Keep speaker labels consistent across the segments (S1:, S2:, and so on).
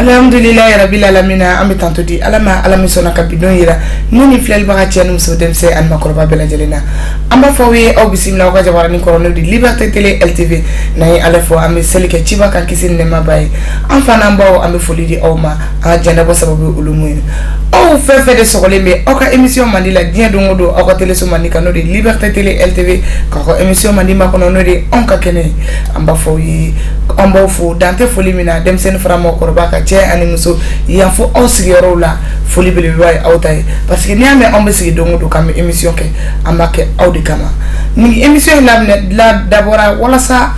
S1: Alhamdulillah rabbil alamin an bɛ tanto di ala ma ala min sɔnna ka bidon yira ni ni filɛlibaga cɛ ni muso denmisɛn ani makɔrɔba bɛɛ lajɛlen na an b'a fɔ aw ye aw bisimila aw ka jabaranin kɔrɔ n'o di Liberté Télé LTV n'an ye ala fɔ an bɛ seli kɛ ciba kan kisi ni nɛɛma b'a ye an fana an baw an bɛ foli di aw ma an ka jɛnɛbɔ sababu olu mun ye aw fɛn fɛn de sɔgɔlen bɛ aw ka émission mandi la diɲɛ don o don aw ka téléso mandi kan n'o di Liberté Télé LTV k'a ka émission mandi ma kɔnɔ n'o de anw ka kɛnɛ an b'a fɔ aw ye an b'aw fo dan tɛ foli min na denmisɛnnin fara mɔgɔkɔrɔba ka cɛ ani muso yan fo aw sigiyɔrɔw la foli belebeleba ye aw ta ye parce que n'i y'a mɛn anw bɛ sigi don o don k'an bɛ émission kɛ an b'a kɛ aw de kama ni émission in dabɔra walasa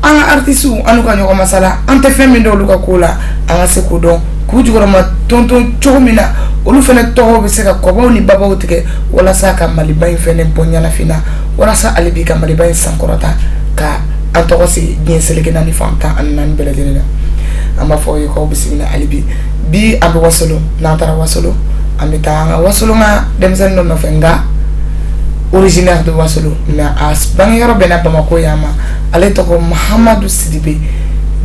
S1: an ka artistes an n'u ka ɲɔgɔn masala an tɛ fɛn min dɔn olu ka ko la an ka se k'o dɔn k'u jukɔrɔma tonton cogo min na olu fana tɔgɔw bɛ se ka kɔbaw ni babaw tigɛ walasa ka Maliba in fana bɔ ɲɛnafin walasa hali bi ka Maliba in sankɔrɔta ka an tɔgɔ sigi diɲɛ seleke naani fan 14 bɛɛ lajɛlen na an b'a fɔ aw ye k'aw bisimila hali bi an bɛ Wasolo n'an taara Wasolo an bɛ taa an ka Wasolo ka denmisɛnnin dɔ nɔfɛ nka originaire de Wasolo mais a bangeyɔrɔ bɛnna Bamako yan ma ale tɔgɔ Mahamadu Sidibe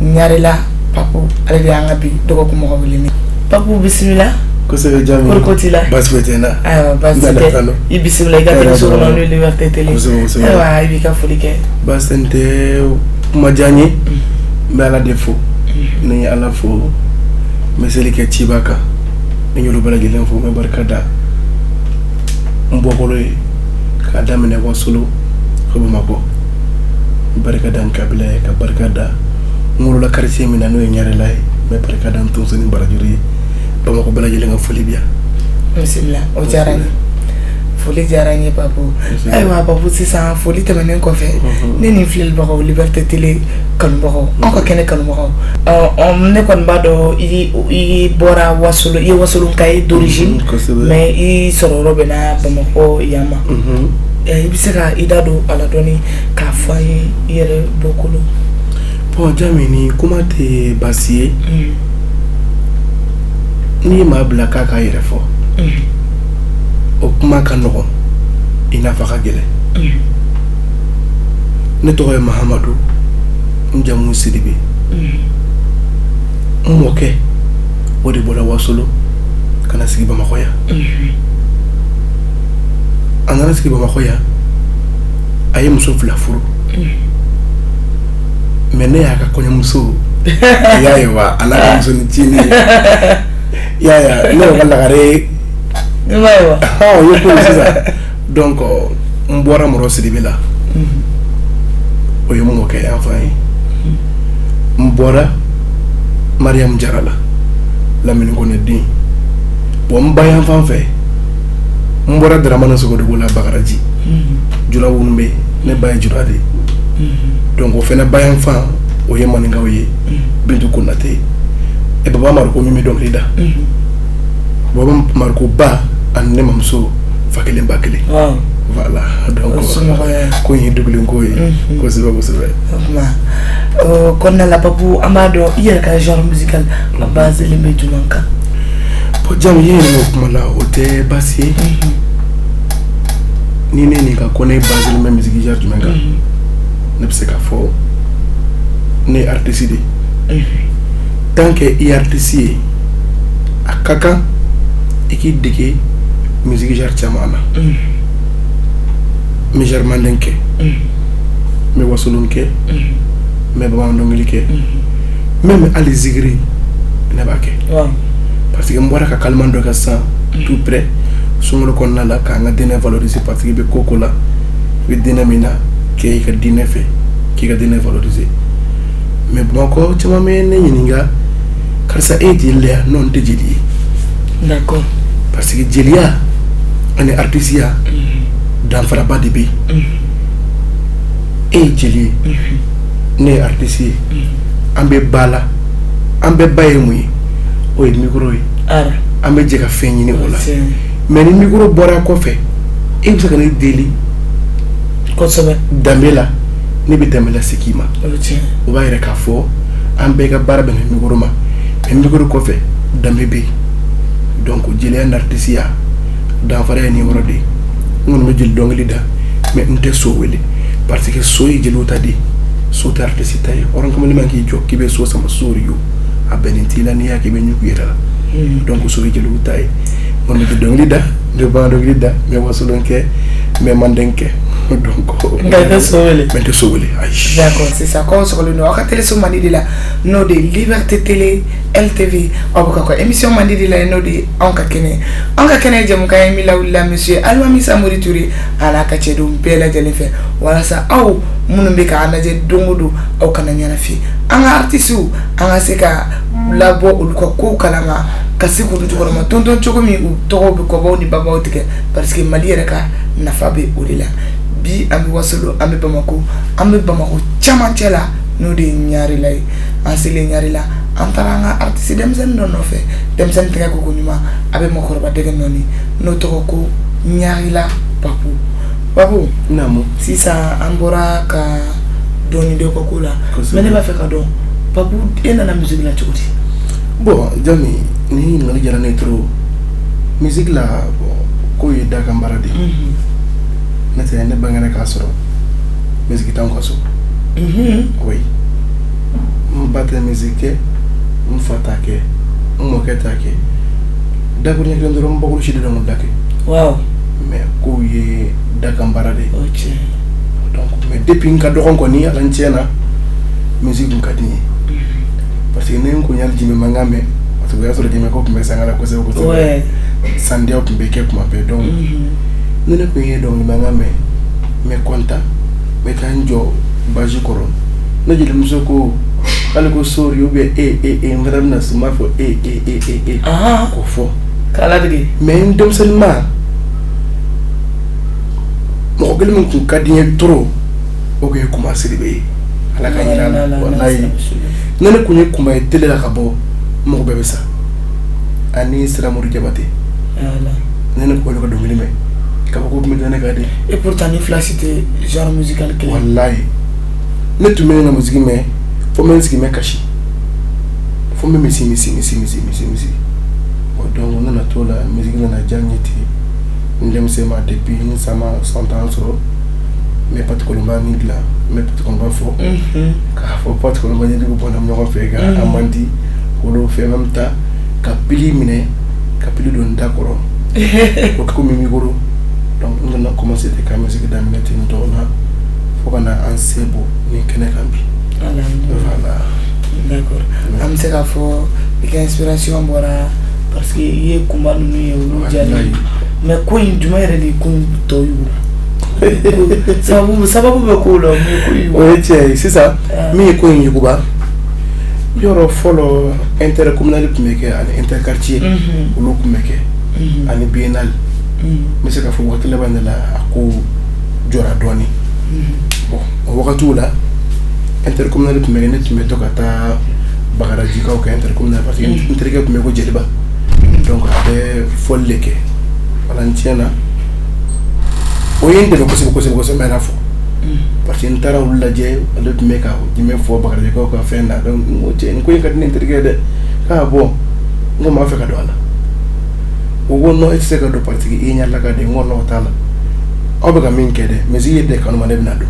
S1: Ɲarela Papu ale de y'an ka bi dɔgɔkun mɔgɔ wele Papu bisimila
S2: kosɛbɛ Jami
S1: kɔri ko t'i la
S2: baasi foyi tɛ n na
S1: ayiwa baasi tɛ i bisimila i ka téléso kɔnɔ n'o ye Liberté Télé ayiwa i b'i ka foli kɛ
S2: baasi tɛ kuma diya n ye n bɛ Ala de fo ni Ala fo n bɛ seli kɛ ciba kan ni y'olu bɛɛ lajɛlen fo n bɛ barika da n bɔkɔlo ye k'a daminɛ Wasolo fo Bamakɔ n barika da n kabila ye ka barika da n wolola quartier min na n'o ye Ɲarela ye n bɛ barika da n tonso ni barajuru ye Bamakɔ bɛɛ lajɛlen ka foli bi yan
S1: bisimila o diyara n ye foli diyara n ye Papu ayiwa Papu sisan foli tɛmɛnen kɔfɛ ne ni filɛlibagaw Liberté Télé kanubagaw anw ka kɛnɛ kanubagaw ne kɔni b'a dɔn i bɔra Wasolo i ye Wasolonka ye d'origine mais i sɔrɔyɔrɔ bɛna Bamakɔ yan ma i bɛ se ka i da don a la dɔɔni k'a fɔ an ye i yɛrɛ bɔkolo
S2: bon Jami ni kuma tɛ baasi ye n'i m'a bila k'a k'a yɛrɛ fɔ o kuma ka nɔgɔn i n'a fɔ a ka gɛlɛn ne tɔgɔ ye Mahamadu n jamu Sidibe n mɔkɛ o de bɔra Wasolo ka na sigi Bamakɔ yan a nana sigi Bamakɔ yan a ye muso 2 furu mais ne y'a ka kɔɲɔmuso i y'a ye wa a n'a ka muso ni cini ya ne ka lagare o ye ko sisan donc n bɔra Mɔrɔ Sidibe la o ye mun kɛ yan fan ye n bɔra Mariam Jara la Lamini Kone den bon n ba yan fan fɛ n bɔra Daramana Sogodogo la Bakaraji jula minnu bɛ ne ba ye jula de donc o fana ba yan fan o ye maninkaw ye Bintu Konate et Baba Mariko min bɛ dɔnkili da Baba Mariko ba ani ne mamuso fa kelen ba kelen voilà donc ko in ye dugulen ko ye kosɛbɛ kosɛbɛ
S1: kɔnɔna la Papu an b'a dɔn i yɛrɛ ka genre musical a baselen bɛ jumɛn kan
S2: bon Jami ye yɛrɛ kuma la o tɛ baasi ye ni ne nin ka ko ne baselen bɛ musique genre jumɛn kan ne bɛ se k'a fɔ ne ye artiste de tant que i artiste ye a ka kan i k'i dege musique genre caman na n bɛ genre manden kɛ n bɛ wasolon kɛ n bɛ bamanan dɔnkili kɛ même hali zikiri ne b'a kɛ parce que n bɔra ka kaliman dɔ kɛ sisan tout près sunkalo kɔnɔna la k'an ka diinɛ valoriser parce que i bɛ ko o ko la i bɛ diinɛ min na kɛ i ka diinɛ fɛ k'i ka diinɛ valoriser mais Bamakɔ caman bɛ ne ɲininka karisa e ye jeli ya non n tɛ jeli ye
S1: d'accord
S2: parce que jeliya ani artisiya danfaraba de bɛ yen e ye jeli ye ne ye artiste ye an bɛ ba la an bɛɛ ba ye mun ye o ye micro ye an bɛ jɛ ka fɛn ɲini o la mais ni micro bɔra kɔfɛ e bɛ se ka ne deli
S1: kosɛbɛ
S2: danbe la ne bɛ danbe lasegin i ma o b'a yɛrɛ k'a fɔ an bɛɛ ka baara bɛnna micro ma mais micro kɔfɛ danbe bɛ yen donc jeliya ni artisiya danfara ye nin yɔrɔ de ye n kɔni bɛ jeli dɔnkili da mais n tɛ so wele parce que so ye jeliw ta de ye so tɛ artiste ta ye hɔrɔn kamalen man k'i jɔ k'i bɛ so sama so de ye a benintila ni yake be nyukira donc so yelu tay mon mi dongli da de bandongli da me wasulonke me mandenke donc
S1: ngata sowele
S2: mente sowele ay
S1: d'accord c'est ça quand sur le noir télé sur Mandidi la no de Liberté Télé LTV obuka ko émission Mandidi la no de onka kene jam kay mi lawla monsieur Alwami Samori Touré ala ka cedo bela jale fe wala sa aw munu be ka anaje dongodo aw kana nyana fi anga artiste anga seka labo ulko ko kalama kasi ko du ko ma tonton choko mi to be ko bawni baba otike parce que mali reka nafa be odila bi ambi wasolo ambi bamako chamancela no de nyari lay ansele nyari la antaranga artiste dem sen no fe dem sen tega ko nyuma abe mako ba degen noni no to ko nyari la papu
S2: namo
S1: si ça ambora ka doni de ko kula mene ba fe ka don papu ena na musique la choti
S2: bon jami ni ngali jara ne trop musique la ko yeda kambarade nete ne bangana ka soro musique tan ko so oui mbate musique mfatake moketake dago ni ngendo rom bogul ci de don dake
S1: waaw
S2: mais ko ye dakambarade
S1: ok
S2: donc mais depuis nga doxon ko ni ala nciena musique ngadi parce que ne ko nyal jimi mangame parce que yaso jimi ko kumbe sangala ko se ko
S1: ouais
S2: sande o kumbe ke kuma pe donc ne ko ye donc mangame me konta me tanjo baji koro no jile musoko kala ko sori ube ngram na suma fo ko fo
S1: kala digi
S2: mais ndem seulement mo gele mon ko kadien trop o ko commencer be ala ka yira wallahi nene kunye kuma tele la kabo mo bebe sa ani sira mo jabate
S1: ala
S2: nene ko ko do ngilime ka ko mi dana gade
S1: et pourtant ni flacité genre musical que
S2: wallahi ne tu mena musique mais faut même ce qui me caché faut même si o donc on a tout la musique na jangiti ndem sema depuis ni sama 100 ans so mais pas ko luma ni la mais pas ko ba fo ka fo pas ko luma ni ko bonam no fe ga amandi ko do fe même ta ka pili mine ka pili don d'accord ko ko mi goro donc on a commencé de ka musique da minute ni dona fo kana ansebo ni kene kambi voilà
S1: d'accord am se ka fo inspiration bora parce que ye kuma nu ye ulu jali mais ko induma redi ko toyu sababu be ko lo mi ko
S2: oui c'est ça mi ko yuba yoro follow intercommunalité meke ani interquartier ulu kumeke ani biennal mais c'est ka fo wakati lebana la ako jora doni bon wakati la intercommunalité meke net me tokata bagara jika ko intercommunalité parce que interque ko me ko jeliba donc abe folleke walantiana oyende ko se mena fo parce que ntara ulla je ado meka jime fo bagara jika ko fenda donc mo je ko yaka ni interque de ka bon ngo ma fe ka do ala o wonno e se ka do parce que e nyalla ka de ngorno tala obe ka min kede mais yede kanu ma nebna do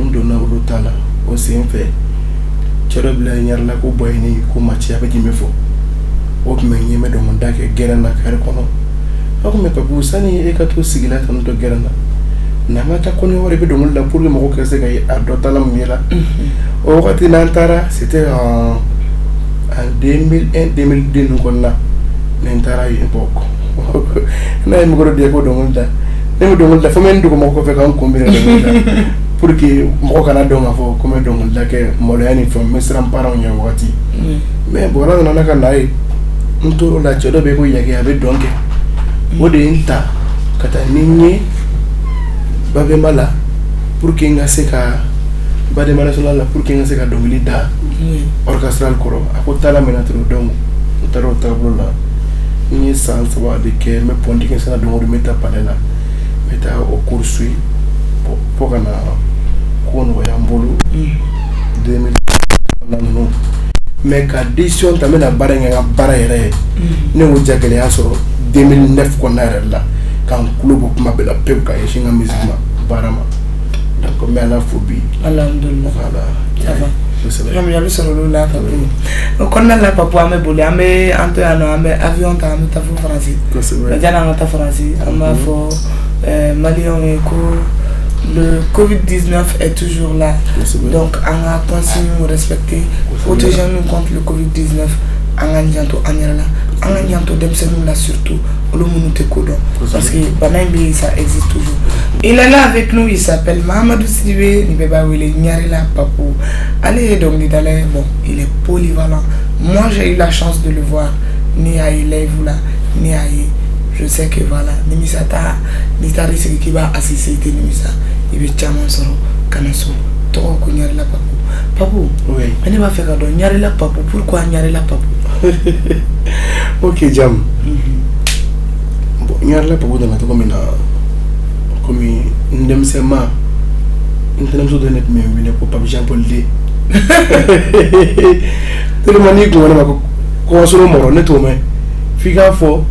S2: ndo na do tala o simfe chorobla nyarla ko boyni ko machi abe jime fo o menye me do monda ke gerana kare kono ako me papu sani e ka to sigila tan to gerana na mata ko ni wore be do mulla pour mo ko kese kay ado tala mila o wakati nantara c'était en 2001 2002 konna nantara yi boko na mi go de ko do mulla ne do mulla fo men do mo ko fe kan ko mbire do mulla pour que mo kana do ngafo ko me do mulla ke mo le ani fo mesram para on wakati mais bola na ka nai ntoro la chodo be ko yake abe donke ode nta kata ninye babe mala pour que nga seka bade mala sala la pour que nga seka dongli da orchestral koro akotala menatro dong utaro tablo la ni sans savoir de que me pondi que ça dongo meta panela meta o kursui pour kana kono ya mbulu 2000 non mais ka décision tamena baranga bara yere ne wo jagale aso 2009 ko narella kan club kuma bela pepka e shinga musique barama donc mais la phobie
S1: alhamdulillah
S2: voilà
S1: ça va Comme il sur le là, papu. Quand on a la papu, on met boulé, on met avion, on met ta français. On a ta français, on m'a fait Malion et le Covid-19 est toujours là. Donc, on a pensé nous respecter, protéger nous contre le Covid-19. On a bientôt là surtout le monde parce que Banambi ça existe toujours. Il est là avec nous, il s'appelle Mahamadou Sidibé, il est Nyarela Papou. Allez donc bon, il est polyvalent. Moi j'ai eu la chance de le voir ni à élève là, ni à je sais que voilà, Nimisata, Nitari qui va assister Nimisa, il est chaman soro, Kanaso, Toro Nyarela Papou. Papou,
S2: oui.
S1: On va faire cadeau. Nyarela Papou, pourquoi Nyarela Papou?
S2: Ok, Jam. Bon, Nyarela Papou dans la comme ndem sema ndem so donnet me wile ko Pape Jean Paul D. Tellement ni ko na ko so moro ne to me. Figa fo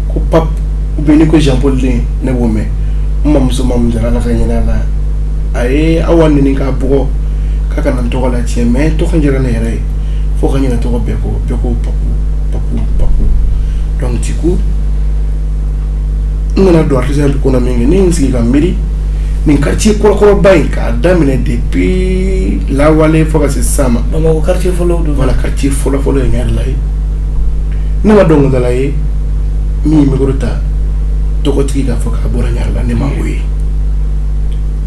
S2: ko Pape ou bien ko Jean Paul D ne wo me. Mam so mam dara la kanyana la. Ay awan ni ka bugo kaka nan to la tie me to kanjera na yere. Fo kanyana to ko beko Papu. Donc du coup on a droit à exemple qu'on a mis ni quartier Kolo Bay ka damine depuis la wale foka c'est sama
S1: dans quartier follow
S2: voilà quartier follow ngar lay ni ma dongo dalay mi me gorota to ko tiki ka foka bora ngar la ne ma wi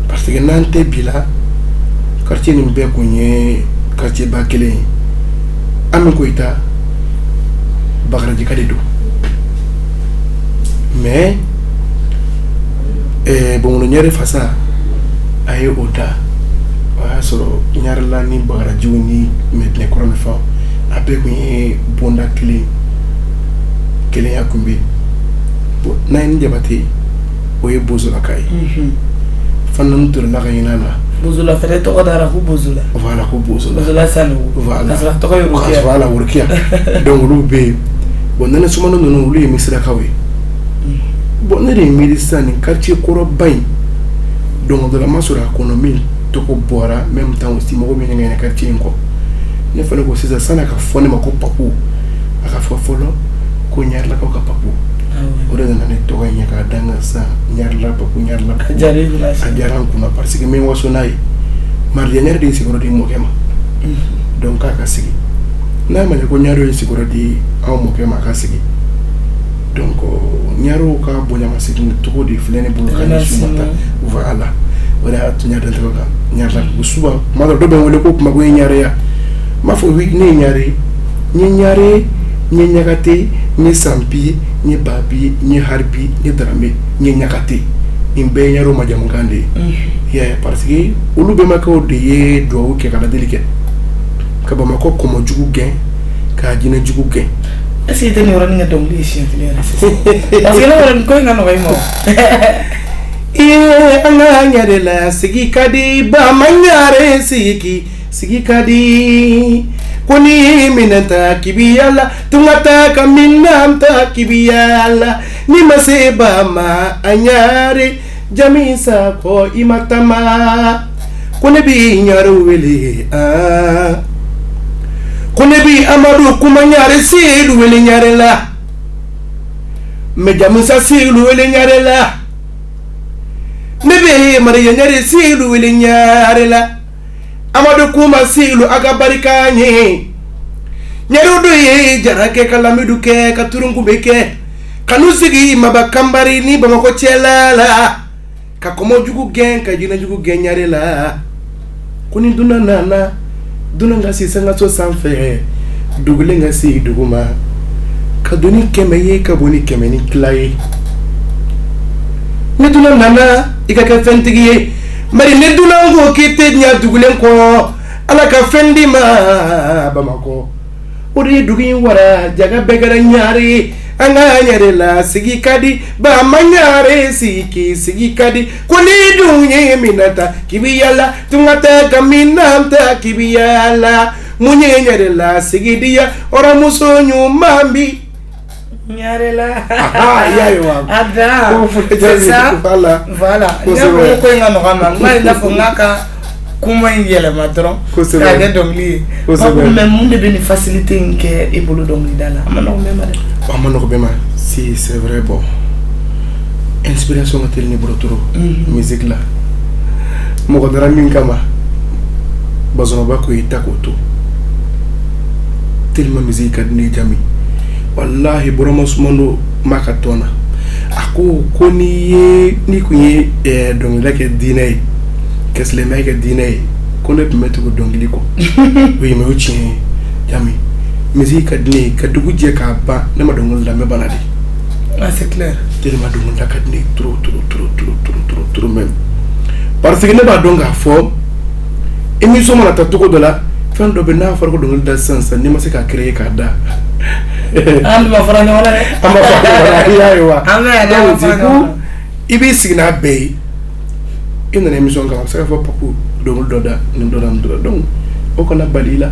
S2: parce que nante bila quartier ni be ko nye quartier ba kele am ko ita bagara ji kadedo mais bon le nyare fasa aye oda wa solo nyare la ni bagara jiwni metne korone fa abe ko bonda kle yakumbi bo nayin jabati oye bozula kai fanan tur la kayina na
S1: bozula fere to odara ku bozula
S2: voilà ku bozula
S1: sanu
S2: voilà
S1: ça to ko rukia
S2: voilà rukia donc lu be bon nana suma no lu mi sira kawe bon ne ministre ni quartier Kolo Bay donc de la masura économie to ko bora même temps aussi mo mi ngene quartier ko ne fa ko sisa sana ka fone mako Papu aka fa folo ko nyar la ko ka Papu o de na ne to ga nyaka danga sa nyar la Papu
S1: jari la
S2: jaran kuna parce que me waso nay mar dernière de sécurité mo kema donc aka sigi na ma ko nyaro sécurité aw mo kema ka sigi donc nyaro ka bonya masiki to di flene bulu kan sumata voilà wala tunya da to ka nyara usuba ma do be wole ko kuma go nyare ya ma fo wi ni nyare ni nyakate ni sampi ni babi ni harbi ni drame ni nyakate imbe nyaro ma jam kande ya parce que ulu be mako de ye do ke kala delike ka ba mako ko mo jugu gen ka jina jugu gen.
S1: Est-ce que tu as un don de chien? Parce que là, on a un coin à nous.
S2: Nyarela sigi kadi ba manyare sigi kadi kuni minanta kibiyala tungata kaminanta kibiyala ni maseba ma anyare jamisa ko imatama kuni bi nyaru wele kone bi amadu kuma nyare silu wele nyare la mejamusa silu wele nyare la nebe mariya nyare silu wele nyare la amadu kuma silu aga barika nye nyare do ye jarake kalamidu ke katurungu beke kanusigi mabakambari ni bamako chela la kakomo jugu gen kajina jugu gen nyare la kuni duna nana dunanga si sanga so sanfɛ dugulenga si duguma kaduni kemeye kabuni kemeni klaye ne duna nana ikaka fentigi ye mari ne duna ngo kete nya dugulen ko ala ka fendi ma bamako odi dugi wara jaga begara nyari anga nyare la sigi kadi ba manyare sigi kadi kuni dunye minata kibiyala tungata kaminanta kibiyala munye nyare la sigi dia ora muso nyumambi
S1: nyare la
S2: yayo
S1: ada c'est ça voilà nyako ko ngano kama ngai na fongaka kuma in yɛlɛma dɔrɔn k'a kɛ dɔnkili ye Papu mais mun de bɛ nin facilité in kɛ i bolo dɔnkilida la a ma nɔgɔn bɛɛ ma dɛ
S2: a ma nɔgɔn bɛɛ ma si c'est vrai bon inspiration ka teli ne bolo trop musique la mɔgɔ dara min kama bazɔnɔba ko i ta k'o to tellement musique ka di ne jami wallahi Burama Sumano ma ka tɔn na a ko ni kun ye dɔnkilida kɛ diinɛ ye ka silamɛya kɛ diinɛ ye ko ne tun bɛ tugu dɔnkili kɔ oui mais o tiɲɛ ye jami musique ka di ne ye ka dugu jɛ k'a ban ne ma dɔnkili lamɛn bana de
S1: ah c'est clair
S2: tellement dɔnkilida ka di ne ye trop même parce que ne b'a dɔn k'a fɔ émission mana taa cogo dɔ la fɛn dɔ bɛ n'a fɔra ko dɔnkili da sisan n'i ma se k'a créer k'a da
S1: an ma fara ɲɔgɔn na dɛ
S2: an ma fara ɲɔgɔn na i y'a ye wa
S1: donc
S2: i b'i sigi n'a bɛɛ ye i nana émission kan a bɛ se k'a fɔ Papu dɔnkili dɔ da nin dɔ da nin dɔ da donc o kana bali i la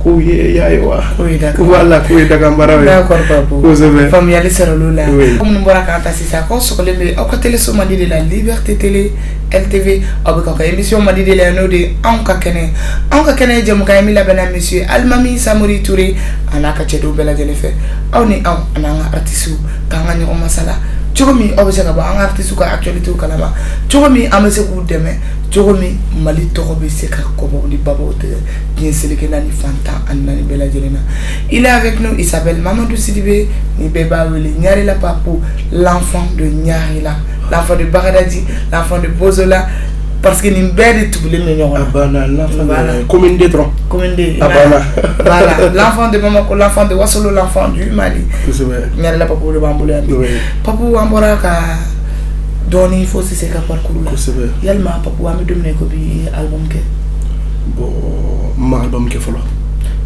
S2: ko ye i y'a ye wa voilà ko ye dakanbara ye
S1: d'accord Papu
S2: kosɛbɛ
S1: faamuyali sɔrɔ olu la ko minnu bɔra k'an ta sisan k'aw sɔgɔlen bɛ aw ka téléso mandi de la Liberté Télé LTV aw bɛ k'aw ka émission mandi de la yan n'o de ye anw ka kɛnɛ ye jɛmukan ye min labɛnna monsieur Alimami Samori Touré a n'a ka cɛdenw bɛɛ lajɛlen fɛ aw ni anw a n'an ka artistes k'an ka ɲɔgɔn masala cogo min aw bɛ se ka bɔ an ka artistes ka actualité kalama cogo min an bɛ se k'u dɛmɛ cogo min Mali tɔgɔ bɛ se ka kɔbɔ ni babaw tɛ diɲɛ seleke naani fantan ani naani bɛɛ lajɛlen na il est avec nous il s'appelle Mamadou Sidibé ni bɛɛ b'a wele Ɲarela Papu l'enfant de Ɲarela l'enfant de Bagadaji l'enfant de Bozola parce que nin bɛɛ de tugulen bɛ ɲɔgɔn na
S2: abana l'enfant commune de dɔrɔn
S1: commune de
S2: abana
S1: voilà l'enfant de Bamako l'enfant de Wasolo l'enfant du Mali
S2: kosɛbɛ
S1: Ɲarela Papu de b'an bolo yan Papu an bɔra ka dɔɔni fo Cissé ka parcours la
S2: kosɛbɛ
S1: yalima Papu an bɛ don min na ko bi album kɛ
S2: bon ma album kɛ fɔlɔ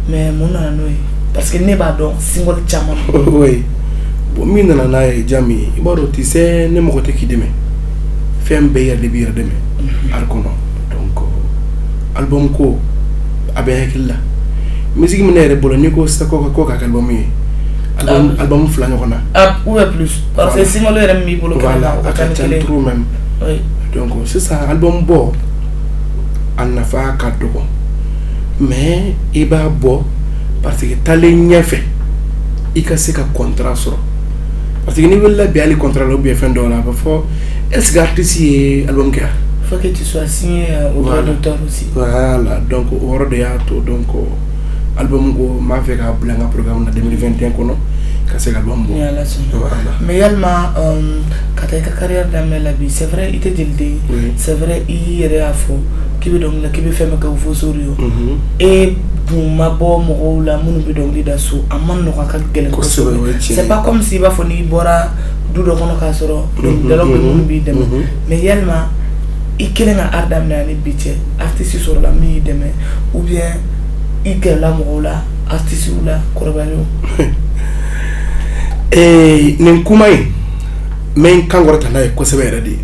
S1: mais mun nana n'o ye parce que ne b'a dɔn single caman
S2: oui bon min nana n'a ye jami i b'a dɔn ti se ne mɔgɔ tɛ k'i dɛmɛ fɛn bɛɛ yɛrɛ de b'i yɛrɛ dɛmɛ ari kɔnɔ donc album ko a bɛ hakili la musique min ne yɛrɛ bolo n'i ko sisan ko k'a kɛ album ye album fila ɲɔgɔn na
S1: ou plus parce que single yɛrɛ min b'i bolo
S2: voilà a ka ca trop même donc sisan album bɔ a nafa ka dɔgɔ mais i b'a bɔ parce que taalen ɲɛfɛ i ka se ka contrat sɔrɔ parce que n'i wulila bi hali contrat la ou bien fɛn dɔw la a bɛ fɔ est-ce que artiste ye album kɛ
S1: faut que tu sois signé au droit d'auteur aussi
S2: voilà donc o yɔrɔ de y'a to donc album ko m'a fɛ k'a bila n ka programme na 2021 kɔnɔ ka se ka album bɔ
S1: mais yalima ka taa i ka carrière daminɛ la bi c'est vrai i tɛ jeli den ye c'est vrai i yɛrɛ y'a fɔ k'i bɛ dɔnkili la k'i bɛ fɛn bɛɛ kɛ o fosori ye e dun ma bɔ mɔgɔw la minnu bɛ dɔnkili da so a ma nɔgɔn a ka gɛlɛn kosɛbɛ c'est pas comme si i b'a fɔ n'i bɔra du dɔ kɔnɔ k'a sɔrɔ dɔnkilidalaw bɛ minnu b'i dɛmɛ mais yalima i kelen ka art daminɛ ani bi cɛ artiste sɔrɔla min y'i dɛmɛ ou bien i gɛrɛla mɔgɔw la artistes la kɔrɔbalenw
S2: nin kuma in n bɛ n kan kɔrɔta n'a ye kosɛbɛ yɛrɛ de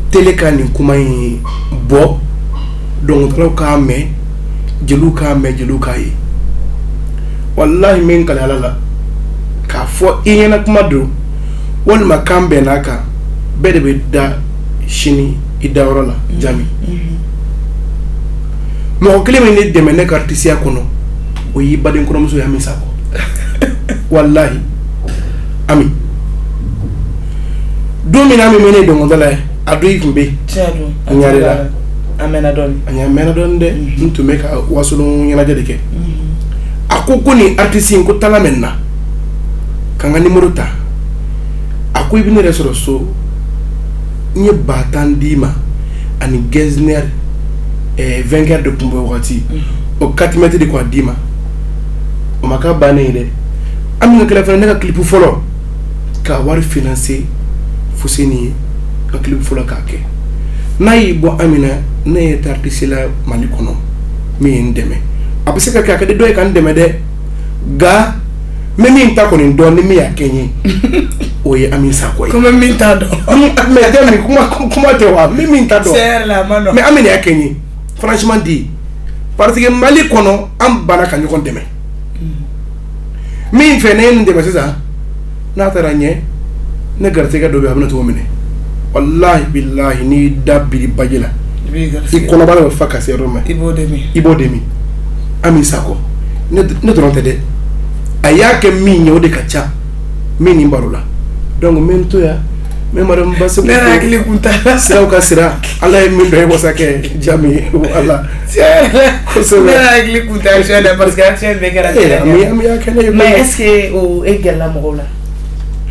S2: télé ka nin kuma in bɔ dɔnkilidalaw k'a mɛn jeliw k'a mɛn jeliw k'a ye walahi n bɛ n kale ala la k'a fɔ i ɲɛna kuma don walima kan bɛn n'a kan bɛɛ de bɛ da sini i dayɔrɔ la jami mɔgɔ kelen min ne dɛmɛ ne ka artisiya kɔnɔ o y'i baden kɔrɔmuso ye Ami Sakɔ wallahi Ami don min Ami mɛ ne dɔnkilidala ye a don i kun bɛ yen Ɲarela
S1: a mɛnna
S2: dɔɔni dɛ n tun bɛ ka wasolon ɲɛnajɛ de kɛ a ko nin artiste in ko tala mɛ na ka n ka numéro ta a ko i bɛ ne yɛrɛ sɔrɔ so n ye 50 d'i ma ani Getzner 20 heures de tun bɛ wagati o 4 mètres de ko a d'i ma o ma k'a bannen ye dɛ an min ka kɛlɛ fana ne ka clip fɔlɔ ka wari financer Fuseni ye ka clip fɔlɔ k'a kɛ n'a y'i bɔ Amina ne ye artiste la Mali kɔnɔ min ye n dɛmɛ a bɛ se ka kɛ a ka di dɔ ye ka n dɛmɛ dɛ nka n bɛ min ta kɔni dɔn ni min y'a kɛ n ye o ye Ami Sakɔ ye.
S1: Comme min t'a dɔn.
S2: mais Demi kuma tɛ wa min t'a dɔn.
S1: C'est yɛrɛ la a ma nɔgɔn.
S2: mais Ami de y'a kɛ n ye franchement dit parce que Mali kɔnɔ an banna ka ɲɔgɔn dɛmɛ min fɛ ne ye nin dɛmɛ sisan n'a taara ɲɛ ne garisɛgɛ dɔ bɛ yen a bɛna t'o minɛ walahi bilahi n'i da biri baji la i kɔnɔbara bɛ fa ka se yɔrɔ ma i b'o demi Ami Sako ne dɔrɔn tɛ dɛ a y'a kɛ min ye o de ka ca min ni baro la donc n bɛ n to yan n bɛ madame Baseku
S1: ne hakili kun t'a la
S2: siraw ka sira Ala ye min dɔ ye wasa kɛ Jami Ala
S1: ne hakili kun t'a la parce que action bɛɛ kɛra
S2: Ami y'a kɛ ne ye
S1: mais est-ce que o e gɛrɛla mɔgɔw la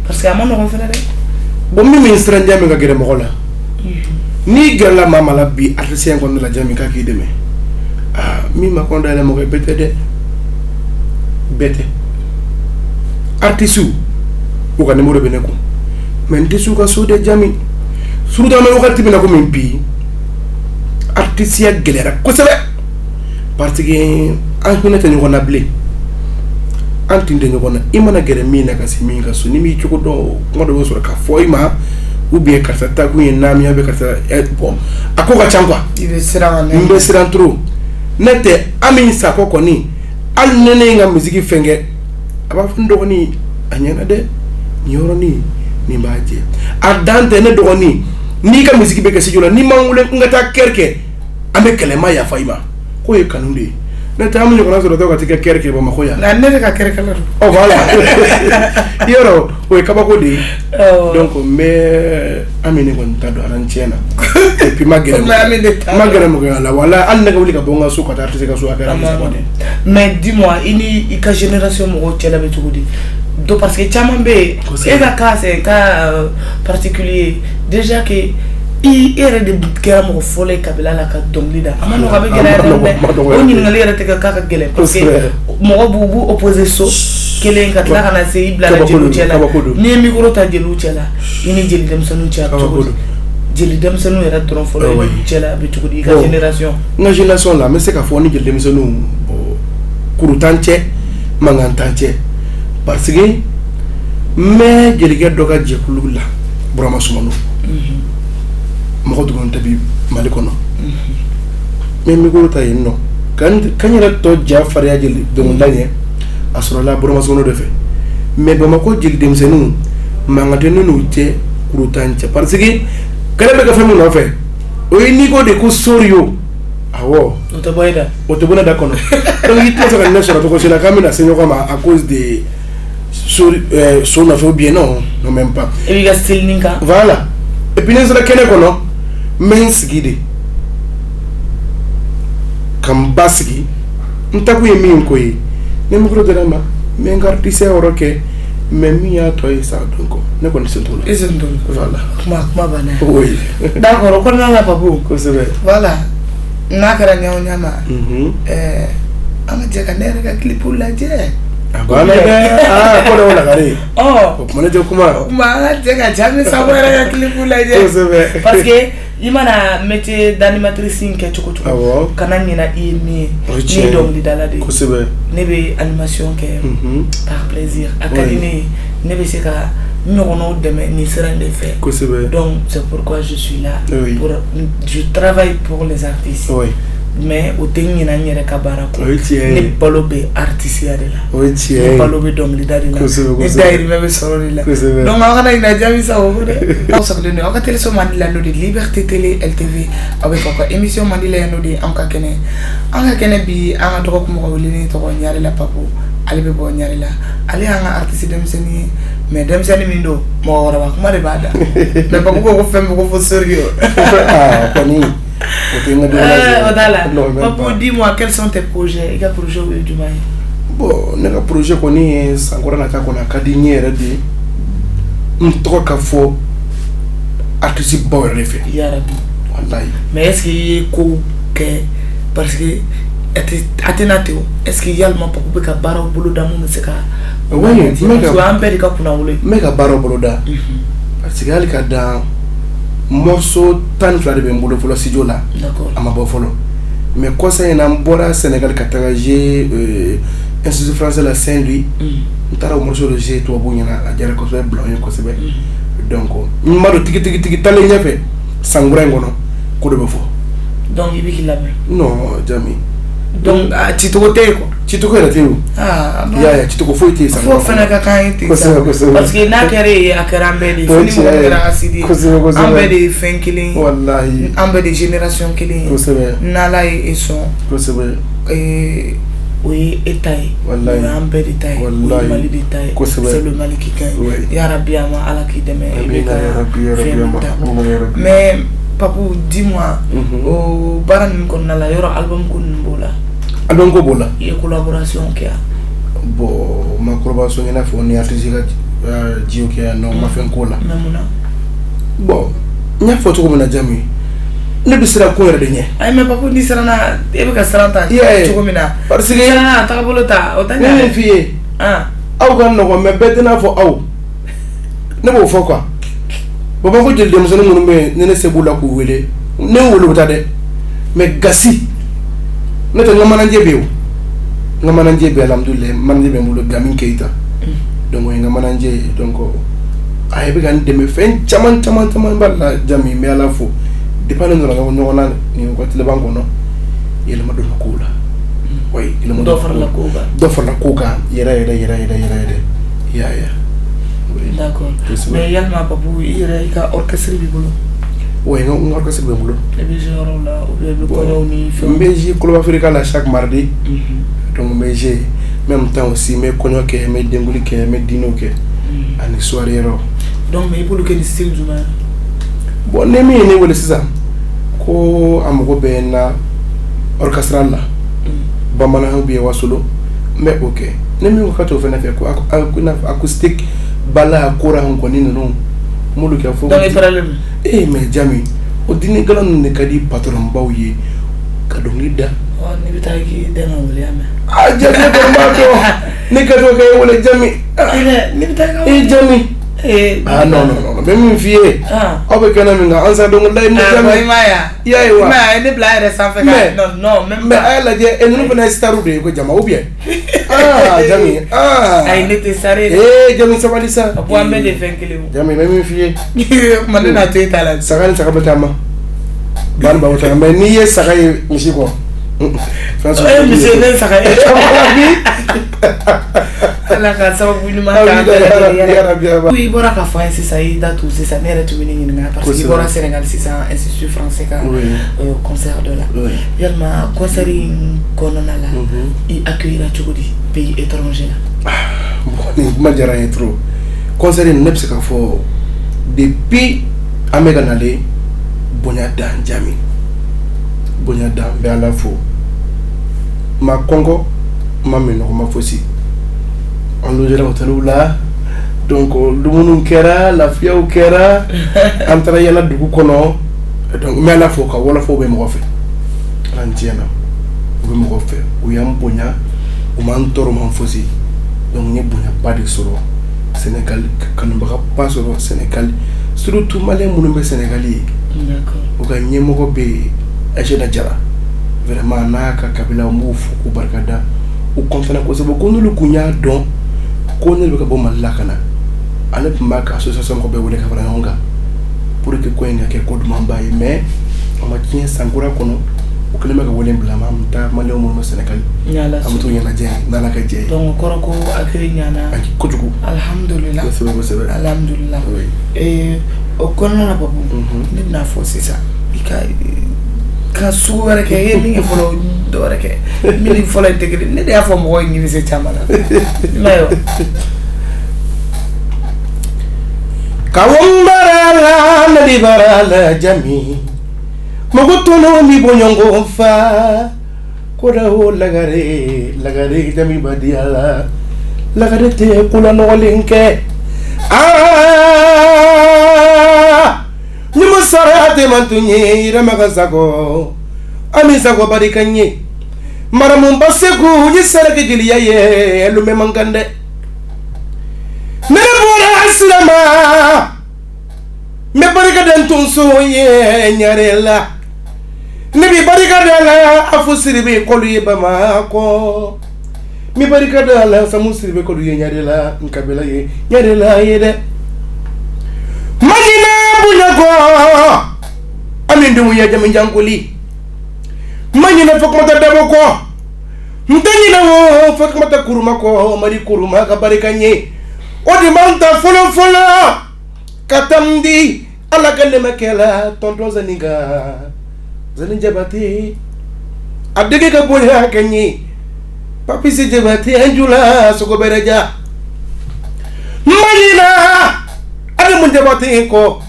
S1: parce que a ma nɔgɔn fana dɛ
S2: bon min siran Jami ka gɛrɛ mɔgɔ la ni gɛrɛla maa la bi artiste kɔnɔna la Jami ka k'i dɛmɛ min ma kɔn dayɛlɛ mɔgɔ ye bɛɛ tɛ dɛ bɛɛ tɛ artiste u ka numéro bɛ ne kun mais n tɛ s'u ka so dɛ Jami surtout an bɛ wagati min na komi bi artisiya gɛlɛyara kosɛbɛ parce que an hinɛ tɛ ɲɔgɔn na bilen an tin tɛ ɲɔgɔn na i mana gɛrɛ min na ka se min ka so ni m'i cogo dɔn kuma dɔ bɛ sɔrɔ k'a fɔ i ma ou bien karisa ta kun ye naamiya bɛ karisa bon a ko ka ca quoi
S1: i bɛ siran
S2: n bɛ siran trop ne tɛ Ami Sako kɔni hali ni ne ye n ka musique fɛn kɛ a b'a fɔ n dɔgɔnin a ɲɛna dɛ nin yɔrɔnin nin b'a jɛ a dan tɛ ne dɔgɔnin n'i ka musique bɛ kɛ studio la n'i ma n wele n ka taa kɛri kɛ an bɛ kɛlɛ n ma yafa i ma k'o ye kanu de ye ne tɛ an bɛ ɲɔgɔnna sɔrɔ dɔw ka t'i ka kɛri kɛ Bamakɔ yan
S1: nka ne de ka kɛri kala don
S2: voilà yɔrɔ o ye kabako de ye donc n bɛ Ami ne kɔni ta dɔn ala n tiɲɛ na et puis ma gɛrɛ mɔgɔya la wala hali ne ka wuli ka bɔ n ka so ka taa artiste ka so a kɛra Ami Sako de
S1: mais dis-moi i ni i ka génération mɔgɔw cɛla bɛ cogo di donc parce que caman bɛ yen e ka cas c'est un cas particulier déjà que i yɛrɛ de kɛra mɔgɔ fɔlɔ ye kabila la ka dɔnkili da a ma nɔgɔ a bɛ gɛlɛya dɛ o ɲininkali yɛrɛ tɛ kɛ k'a ka gɛlɛn parce que mɔgɔ b'u opposer so kelen ka tila ka na se i bila la jeliw cɛ la n'i ye micro ta jeliw cɛ la i ni jeli denmisɛnninw cɛ a bɛ cogo di jeli denmisɛnninw yɛrɛ dɔrɔn fɔlɔ ye cɛ la a bɛ cogo di i ka génération
S2: n ka génération la n bɛ se k'a fɔ ni jeli denmisɛnninw kuru t'an cɛ mankan t'an cɛ parce que n bɛ jelikɛ dɔ ka jɛkulu la Burama Sumano mɔgɔ dɔrɔn tɛ bi Mali kɔnɔ n bɛ micro ta yen nɔ ka n yɛrɛ tɔ ja farinya jeli dɔnkilida ɲɛ a sɔrɔla Burama Sumano de fɛ mais Bamakɔ jeli denmisɛnninw mankan tɛ ne n'u cɛ kuru t'an cɛ parce que kɛlɛ bɛ kɛ fɛn min nɔfɛ o ye n'i ko de ko Sorio awɔ
S1: o tɛ bɔ e da
S2: o tɛ bɔ ne da kɔnɔ donc i tɛ se ka ne sɔrɔ cogo si la k'an bɛna se ɲɔgɔn ma à cause de so nɔfɛ ou bien non même pas
S1: e b'i ka style nin kan
S2: voilà et puis ne sera kɛnɛ kɔnɔ n bɛ n sigi de ka n ba sigi n takun ye min ko ye ne micro dira n ma n bɛ n ka artiste yɔrɔ kɛ mais min y'a tɔ ye sa donc ne kɔni sen t'o la
S1: i sen t'o la
S2: voilà
S1: kuma banna
S2: oui
S1: d'accord o kɔnɔna la Papu
S2: kosɛbɛ
S1: voilà n'a kɛra ɲaw ɲama an ka jɛ ka ne yɛrɛ ka clip lajɛ
S2: a banna dɛ ko dɔw lagare o kuma ne tɛ kuma
S1: an ka jɛ ka Jami Sako yɛrɛ ka clip lajɛ
S2: kosɛbɛ
S1: parce que i mana métier d'animatrice in kɛ cogo cogo kana ɲinɛ i ye min ye ne ye dɔnkilidala de ye
S2: kosɛbɛ ne
S1: bɛ animation kɛ par plaisir a ka di ne ye ne bɛ se ka ɲɔgɔnnaw dɛmɛ nin sira in de fɛ
S2: kosɛbɛ
S1: donc c'est pourquoi je suis là pour je travaille pour les artistes mais o tɛ ɲinɛ n yɛrɛ ka baara kɔ ne balo bɛ artisiya de la ne balo bɛ dɔnkilida de la ne dayirimɛ bɛ sɔrɔ de la donc aw kana ɲinɛ Jami Sako ko dɛ aw sagolen don aw ka téléso mandi la n'o de Liberté Télé LTV aw bɛ fɔ ka émission mandi la yan n'o de an ka kɛnɛ bi an ka dɔgɔkun mɔgɔ wele tɔgɔ Ɲarela Papu ale bɛ bɔ Ɲarela ale y'an ka artiste denmisɛnnin ye mais denmisɛnnin min don mɔgɔkɔrɔba kuma de b'a da mais Papu ko fɛn bɛ ko fo Sorio
S2: kɔni
S1: Papu, dis-moi, quels sont tes projets? Quel projet au du Maï?
S2: Bon, notre projet est encore na kakona kadinye redi. N'toko kafo artiste boy refe.
S1: Ya Rabbi.
S2: Wallahi.
S1: Mais est-ce qu'il y a que parce que Athénatéo, est-ce qu'il y a le mot pour que bara au boulot d'amour ne se ka?
S2: Oui, mais
S1: tu as un peu de cap pour n'aouler.
S2: Mais que bara au boulot da. Parce que il y a dans morceau tan fla de ben boulot folo studio là.
S1: D'accord.
S2: Ama bo folo. Mais quoi ça y en bora Sénégal katagaje Institut français la Saint-Louis. Ntara morceau de G to bonya na jara ko so blanc ko se be. Donc maro tiki tale nyafe sangura ngono ko de befo.
S1: Donc il veut qu'il l'a
S2: non Jami
S1: donc Chitoko te ko
S2: Chitoko era teu ya Chitoko foi te sa
S1: fo fana ka kan te parce que na kare akarambe di fini mo kara asidi ambe de fin killing
S2: wallahi
S1: ambe de génération killing na la et son oui état wallahi ambe de taille wallahi mali de taille c'est le Mali qui gagne ya rabbi ama ala ki deme mais Papou, dis-moi, au baran qu'on a la yoro album qu'on bola.
S2: Album qu'on bola.
S1: Il y a collaboration qui a.
S2: Bon, ma collaboration est on est artiste Gio qui a non ma fait un cola. Bon, il y a photo comme on a jamais. Ne be sera ko yerde nye
S1: ay mais Papou ni sera na e be ka saranta
S2: to
S1: ko mina
S2: parce que
S1: na ta bolota o tanya
S2: ne fié aw kan no me betena fo aw ne bo fo quoi baba ko jël dem sonu munu me ne se bula ko wele ne wolo ta de mais gasi ne to ngama nanje be alhamdulillah man be mulu gamin keita donc ngama nanje donc ay be gan dem fen chaman balla jami me ala fo dependant on nga ñona ni ko tele banko no yele ma do ko la way ile mo
S1: do far la ko ga
S2: yera ya
S1: d'accord mais yalma Papou ira ka orchestre bi bolo
S2: way nga orchestre bi bolo
S1: e bi joro la ou bien bi ko ni
S2: mais club africain la chaque mardi donc mais j'ai même temps aussi mais konyo ke mais denguli ke mais dino ke ani soirée ro
S1: donc mais pour le que style du man
S2: bon ne mi ne wala sisa ko amgo be na orchestral la bamana ho bi wasolo mais OK ne mi ko to fena fe ko acoustique bala akora ko ni non mulu ke fo
S1: donc problème
S2: mais jami o dini galan ne kadi patron bawye ka do ngida
S1: ni bitaki dena waliame
S2: jami ko mado ne ka do kay wala jami
S1: ni bitaki
S2: jami non même fille obe kana minga ansa do ngulay ni jami ya wa
S1: ma ne blaire sans faire non même
S2: mais elle a dit et nous venons staru de ko jama ou bien jami
S1: ay nete sare
S2: jami sabali sa
S1: po ambe de 20 kg
S2: jami même fille
S1: man na te tala
S2: sagal sakabata ban ba wata mais ni ye sagay misi ko
S1: François monsieur ne sagay la ka sababu ni ma ka oui bora ka fa c'est ça il date c'est ça nere tu mini nga parce que bora Sénégal c'est ça institut français ka concert de là yalma concert konona la il accueillera chogodi pays étranger là
S2: bon ma jara trop concert ne se ka fo depuis amega nale bonya dan jami bonya dan be ala fo ma Congo ma meno ma fosi on le gère au là donc dumunu kera la fiau kera antara yala dugu kono donc mais la fo ka wala fo be mo fe antiena be mo fe o yam bonya o man toro man fosi donc ni bonya pas de solo Sénégal kanu ba pas solo Sénégal surtout malais munu be sénégalais
S1: d'accord
S2: o ga nyemo ko be ajena jara vraiment naka kabila mbufu ku barkada o kontana ko sabo ko nulu kunya don ko ne be ka bo malakana ana pamba association ko be wole ka fara nga pour que ko nga ke ko dum baye mais on ma tien sangura kono o kele me ka wole blama mta malé mo Sénégal
S1: nyala
S2: amatu nyana je nana ka je
S1: donc koroko akri nyana
S2: ko jugu
S1: alhamdulillah alhamdulillah et o kono na babu ni na fo c'est ça ka suwara ke yemi folo do reke mi folo integrer ne da fo mo ngi se chamala mayo
S2: kawumbara na dibara jami mogotono mi bonyongo fa koda o lagare jami badiala lagare te kula no linke ni musarate mantunye ramagazago amizago barikanye maramu basegu ni sarake giliya ye lume mangande mere bora aslama me barika den tunso ye nyarela ne bi barika dala afusiri bi kolu ye bamako mi barika dala samusiri bi kolu ye nyarela nkabela ye nyarela ye de manina bunyago amindu ya jamin jankuli manina fokmata dabo ko ntanyina wo Fatumata Kuruma ko Mari Kuruma ka barika nye o de manta folo katamdi ala gane makela tonton Zanin Jabate adege ka boya kanye Papi si Jabate anjula soko bereja Malina ade mun Jabate ko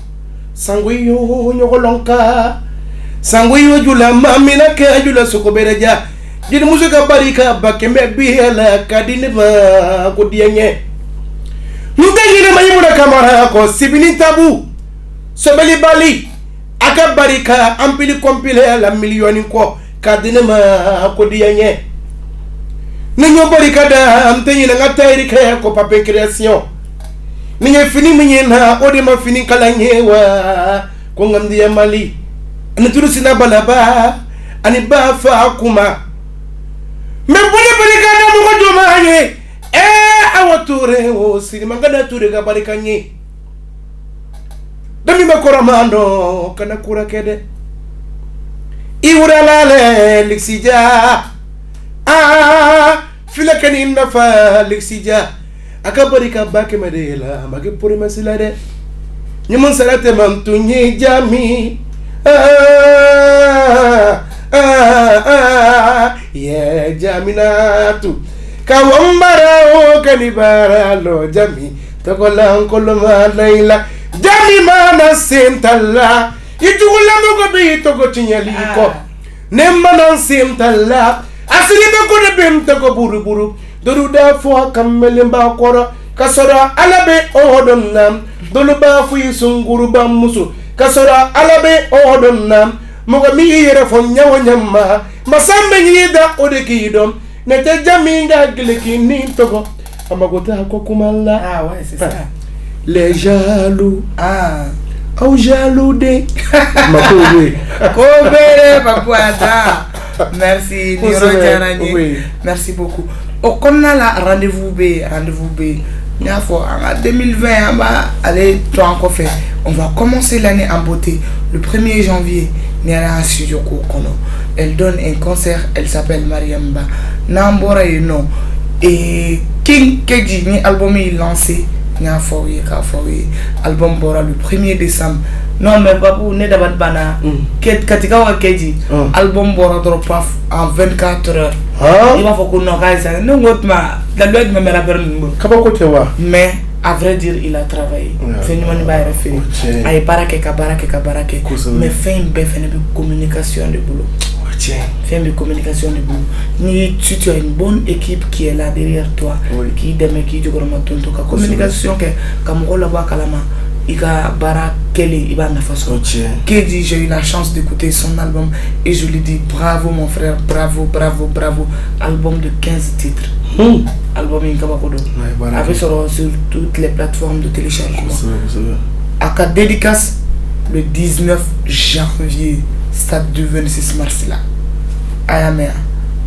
S2: Sanguiyo nyogolonka Sanguiyo jula mamina ke jula soko bereja Jidi musika barika bakembe biela kadine ba kodianye Mutengine mayimuna kamara ko sibini tabu Sobeli bali aka barika ampili kompile la milioni ko kadine ma kodianye Ninyo barika da amtenyina ngatairi ke ko pape création Ninyo fini minyena ode ma fini kalanyewa ko ngamdi ya mali Anituru sina balaba ani bafa kuma Mbona barika da mo jomanye awature o siri mangada ture ga barika nyi Dami makora mando kana kura kede Iwura lale liksija Fila kani nafa liksija Aka barika bake madela Mage puri masila de Nyumun salate mamtunyi jami Yeah jaminatu Kawambara o kanibara lo jami Tokola nkoloma laila Jami mana sentala Itugula mogo bi togo tinyaliko Nemana sentala Asili bako de bim togo buru Doru da fo kamelimba kora Kasora alabe ohodonnam Dolu ba fu sunguru ba musu Kasora alabe ohodonnam Mogo mi yere fo nyawo nyamma Masambe nyida odekidom Nete jaminga gleki ni togo Amagota kwa kumala
S1: ouais c'est ça
S2: Les jaloux Au jaloux de
S1: Kobere Papouada Merci Merci beaucoup Au konna la rendez-vous B en 2020 on va aller toi encore faire. On va commencer l'année en beauté le 1er janvier. Niara studio Kokono. Elle donne un concert, elle s'appelle Mariamba. Nambora et non. Et King Keji ni album est lancé. Nya foye ka foye. Album bora le 1er décembre. Non mais babu ne dabat bana. Katika wa Keji. Album bora drop off en 24 heures. Il va faut qu'on organise. Non ngotma la loi de me la permettre.
S2: Kabako tewa.
S1: Mais à vrai dire, il a travaillé. Phénomène va refaire. Aïe barake. Mais fait une communication de boulot. Fait une communication de boulot. Si tu as une bonne équipe qui est là derrière toi, qui demeure, qui joue comme tonton, communication que comme on la voit kalama, il a bara kele, il va na façon. Kedi, j'ai eu la chance d'écouter son album et je lui dis bravo mon frère, bravo. Album de 15 titres. Album Inkabakodo. Avec sur toutes les plateformes de téléchargement. À cas dédicace le 19 janvier, stade du 26 mars là. Ayamer.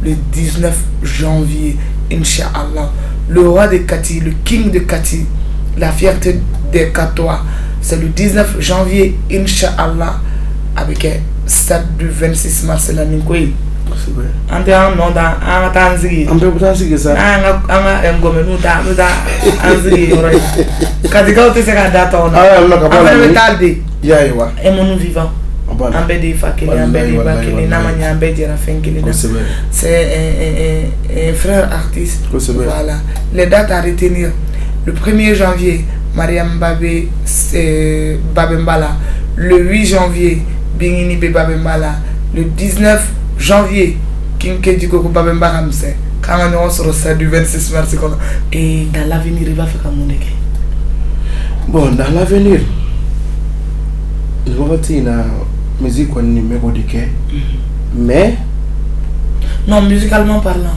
S1: Le 19 janvier, Inch'Allah. Le roi de Kati, le king de Kati, la fierté des Katois. C'est le 19 janvier, Inch'Allah, avec un stade du 26 mars là. Ante an no da an tanzigi
S2: ambe butanzigi sa
S1: anga ngomenu da anzigi oro katika utese ka data ona
S2: no ka bala
S1: ni talde
S2: yaiwa
S1: e monu vivant ambe de fakele ambe de bakele na manya ambe de rafengele c'est un frère artiste voilà les dates à retenir le 1er janvier Mariam Babé Babembala le 8 janvier Bingini Babembala le 19 janvier, King Keji Koko Babemba Ramsey. Quand on sera ça du 26 mars, et dans l'avenir, il va faire comme on est.
S2: Bon, dans l'avenir, je vais dire la musique qu'on numéro de quai, mais
S1: non, musicalement parlant,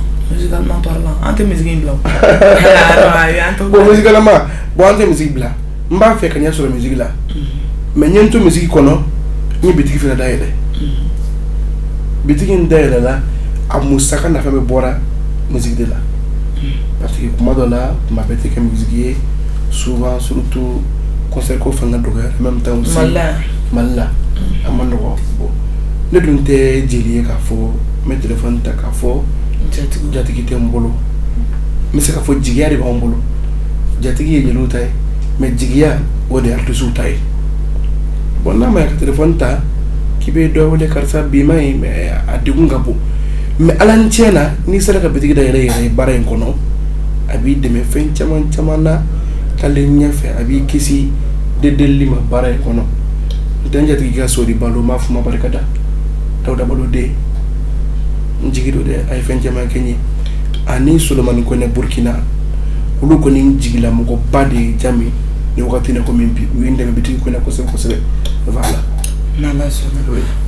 S1: entre musique blanc.
S2: Bon, musicalement, bon, entre musique blanc. Je vais faire qu'il y a sur la musique là, mais il y a une musique qu'on a, il y a une petite fille d'ailleurs. Bitiki ndele la amusaka na femme bora musique de là parce que comment dans là ma petite musique souvent surtout concert ko fanga doga en même temps aussi malla amano bon le dunte jeli ka fo me téléphone ta ka fo jatigi tɛ n bolo n bɛ se k'a fɔ jigiya de b'an bolo jatigi ye jeliw ta ye mais jigiya o de ye artisiw ta ye bon n'a ma ɲɛ ka téléphone ta k'i bɛ dɔ wele karisa bi ma ɲi mais a degun ka bon mais ala ni tiɲɛ na n'i sera ka bitigi da yɛrɛ yɛrɛ ye baara in kɔnɔ a b'i dɛmɛ fɛn caman caman na taalen ɲɛfɛ a b'i kisi delili ma baara in kɔnɔ n tɛ n jatigi ka so di balo n b'a fɔ ma barika da Dawuda Balo den n jigi do dɛ a ye fɛn caman kɛ n ye ani Solomani Kɔnɛ Burkina olu kɔni jigila mɔgɔba de ye Jami ni wagati na komi bi u ye n dɛmɛ bitigi ko in na kosɛbɛ kosɛbɛ voilà
S1: n'Ala sɔnna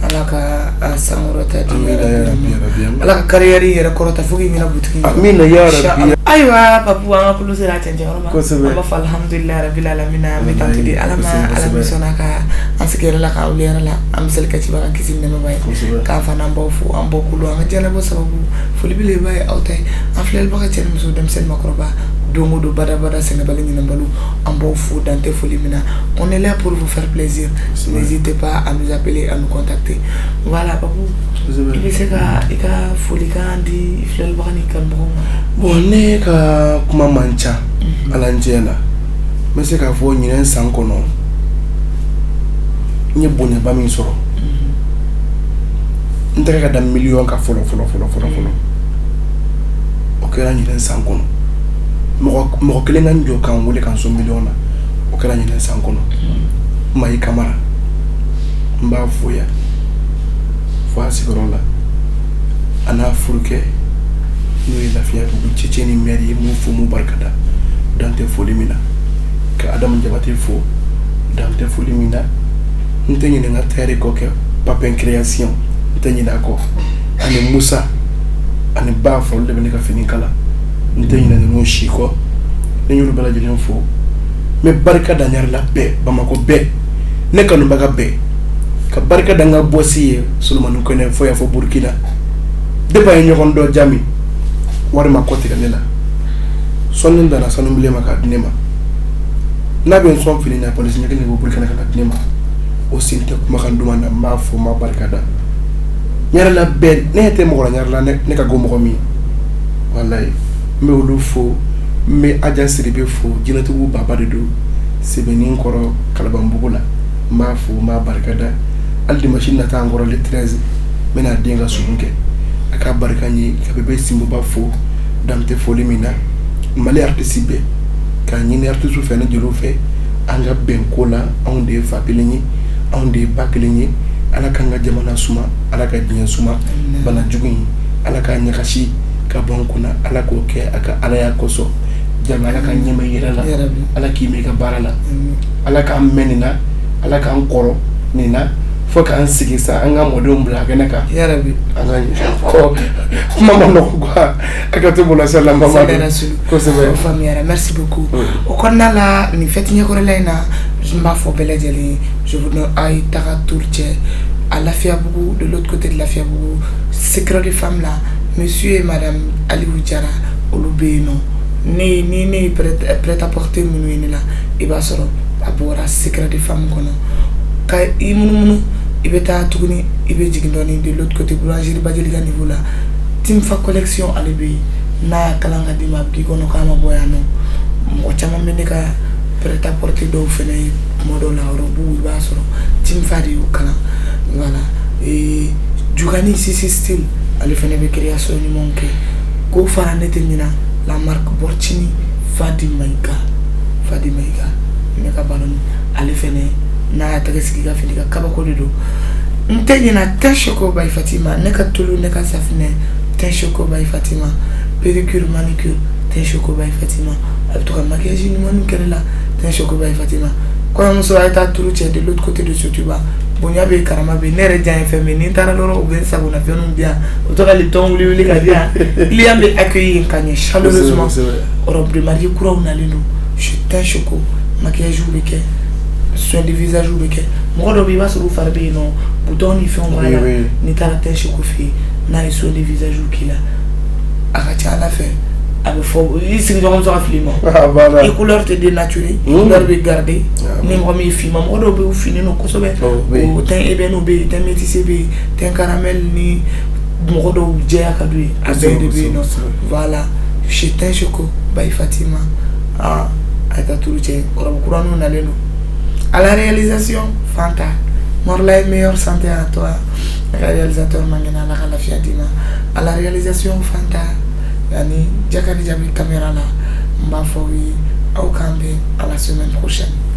S1: Ala ka sankɔrɔta di Ala ka carrière yɛrɛ kɔrɔta fo k'i ɲɛna butigi
S2: amina ya rabbi
S1: ayiwa Papu an ka kulu sera cɛncɛn yɔrɔ ma an b'a fɔ alhamdulilahi rabbil alamin an bɛ tanto di Ala min sɔnna ka an sigi yɛrɛ la ka wuli yɛrɛ la an bɛ seli ka ciba ka kisi nɛmɛba ye k'an fana an b'aw fo an b'aw kulu an ka diɲɛnabɔ sababu foli belebeleba ye aw ta ye an filɛlibaga cɛ ni muso denmisɛnnin makɔrɔba don o don badabada sɛnɛbali ɲinɛbaliw an b'aw fo dan tɛ foli min na on est là pour vous faire plaisir n'hésitez pas à nous appeler à nous contacter voilà Papu i bɛ se ka i ka folikan di filɛlibaga ni kanubagaw ma
S2: bon ne ka kuma man ca ala n tiɲɛ na n bɛ se k'a fɔ ɲinɛ san kɔnɔ n ye bonyaba min sɔrɔ n tɛgɛ ka da miliyɔn kan fɔlɔ o kɛra ɲinɛ san kɔnɔ mɔgɔ kelen ka n jɔ k'an wele k'an so miliyɔn na o kɛra ɲinɛ san kɔnɔ Mayi Kamara n b'a fo yan fo a sigiyɔrɔ la a n'a furukɛ n'o ye Lafiyabugu Cɛcɛ ni maire ye m'u fo m'u barikada dan tɛ foli min na ka Adamu Jabate fo dan tɛ foli min na n tɛ ɲinɛ n ka tailleur kɔ kɛ Papin Création n tɛ ɲinɛ a kɔ ani Musa ani Ba fa olu de bɛ ne ka fini kala n tɛ ɲinɛ ninnu si kɔ ne y'olu bɛɛ lajɛlen fo n bɛ barika da n yɛrɛ la bɛɛ Bamakɔ bɛɛ ne kanubaga bɛɛ ka barika da n ka bɔsi ye Solomani Kɔnɛ fo y'a fɔ Burkina depuis a ye ɲɔgɔn dɔn Jami wari ma kɔ tigɛ ne la sɔnni dana sanu bilen ma k'a di ne ma n'a bɛ n sɔn fini na polisi ɲɛ kelen de bɛ Burkina ka na di ne ma o sin tɛ kumakan duman na n b'a fɔ n b'a barika da n yɛrɛ la bɛɛ ne ɲɛ tɛ mɔgɔ la n yɛrɛ la ne ka go mɔgɔ min walayi n bɛ olu fo n bɛ Aja Siribe fo jinɛtigiw baba de don Sɛbɛnni kɔrɔ Kalabanbugu la n b'a fo n b'a barika da hali dimanche nata an kɔrɔ le 13 n bɛna den ka sugun kɛ a ka barika n ye ka bɛbɛ Sinboba fo dan tɛ foli min na Mali artiste bɛɛ k'a ɲini artiste fɛ ne jeliw fɛ an ka bɛn ko la anw de ye fa kelen ye anw de ye ba kelen ye Ala k'an ka jamana suma Ala ka diɲɛ suma bana jugu in Ala k'a ɲagasi ka bɔ an kunna Ala k'o kɛ a ka Alaya kosɔn Jami Ala ka ɲɛmɛ yɛrɛ la Ala k'i mɛn i ka baara la Ala k'an mɛn nin na Ala k'an kɔrɔ nin na fo k'an sigi sa an ka mɔdenw bila a kɛnɛ kan an ka kuma ma nɔgɔ quoi a ka to bolo sala mama kosɛbɛ
S1: faamuyara merci beaucoup o kɔnɔna la nin fête ɲɛkɔrɔla in na n b'a fɔ bɛɛ lajɛlen je vous donne a ye taga tour cɛ à Lafiyabugu de l'autre côté de Lafiyabugu secret de femme là monsieur et madame Aliou Jara olu bɛ yen nɔ ni ne prêt à porter minnu ye ne la i b'a sɔrɔ a bɔra secret de femme kɔnɔ ka i munumunu i bɛ taa tuguni i bɛ jigin dɔɔni de l'autre côté boulangerie Bajeli ka niveau la Timfa collection ale bɛ yen n'a y'a kalan ka d'i ma a bɛ k'i kɔnɔ k'a ma bɔ yan nɔ mɔgɔ caman bɛ ne ka prêt à porter dɔw fɛnɛ ye tuma dɔw la robe i b'a sɔrɔ Timfa de y'o kalan voilà Jugani Sisi style ale fɛnɛ bɛ création ɲumanw kɛ k'o fara ne tɛ ɲina la marque Borchini Fadi Maïga ne ka balon ale fɛnɛ n'a y'a tɛgɛ sigi ka fini ka kabako de don n tɛ ɲina teint choco by Fatima ne ka tulu ne ka safinɛ teint choco by Fatima pédicure manicure teint choco by Fatima a bɛ to ka maquillage ɲumanw kɛ ne la teint choco by Fatima kɔɲɔmuso a ye taa turu cɛ de l'autre côté de Sotiba bonya bɛ karama bɛ ne yɛrɛ jan ye fɛn min ni n taara lɔrɔ u bɛ n sagona fɛnw di yan u bɛ to ka lipton wuli ka di yan client bɛ accueillir ka ɲɛ chaleureusement robe de mariée kuraw nalen don teint choco maquillage bɛ kɛ soin de visage bɛ kɛ mɔgɔ dɔ bɛ i b'a sɔrɔ u fari bɛ yen nɔ bouton ni fɛnw b'a la n'i taara teint choco fɛ yen n'a ye soin de visage k'i la a ka ca Ala fɛ a bɛ fɔ i sigiɲɔgɔn sɔrɔ fili ma i couleur tɛ dénaturé couleur bɛ garder ni mɔgɔ min finma mɔgɔ dɔw bɛ yen u finen don kosɛbɛ o teint ébène bɛ yen teint métissé bɛ yen teint caramel ni mɔgɔ dɔw jɛya ka d'u ye a bɛɛ de bɛ yen nɔ voilà Chetin Choco by Fatima a ye taa turu cɛ ɔrɔbu kuraniw nalen don à la réalisation Fanta Morlaye meilleure santé à toi le réalisateur Mangena ala ka lafiya d'i ma à la réalisation Fanta yani Jakadi Jabi caméra la n b'a fɔ aw ye aw k'an bɛn à la semaine prochaine.